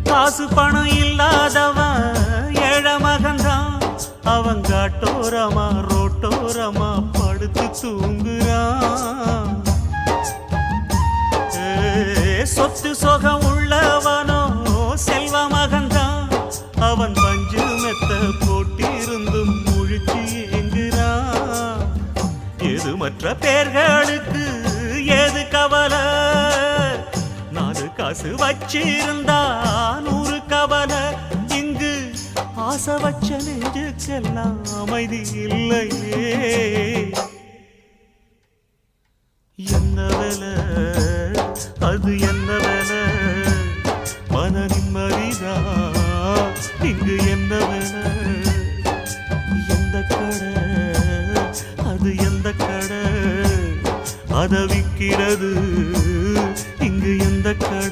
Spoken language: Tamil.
காசு பணம் இல்லாதவன் ஏழை மகன்தான். அவன் காட்டோரமா ரோட்டோரமா படுத்து தூங்குறான். சொத்து சொகம் உள்ளவனோ செல்வ மகன்தான். அவன் பஞ்சு மெத்த போட்டிருந்தும் முழிச்சு ஏங்குறான். எது மற்ற பேர்களுக்கு ஏது கவலை? 4 காசு வச்சிருந்தா 100 கவலை. இங்கு ஆசை வச்ச நெஞ்சுக்கெல்லாம் அமைதி இல்லையே. என்ன வேலை அது என்ன வேலை? மன நிம்மதிதான் இங்கு என்ன வேலை? எந்த கடை அது எந்த கடை? அதை விற்கிறது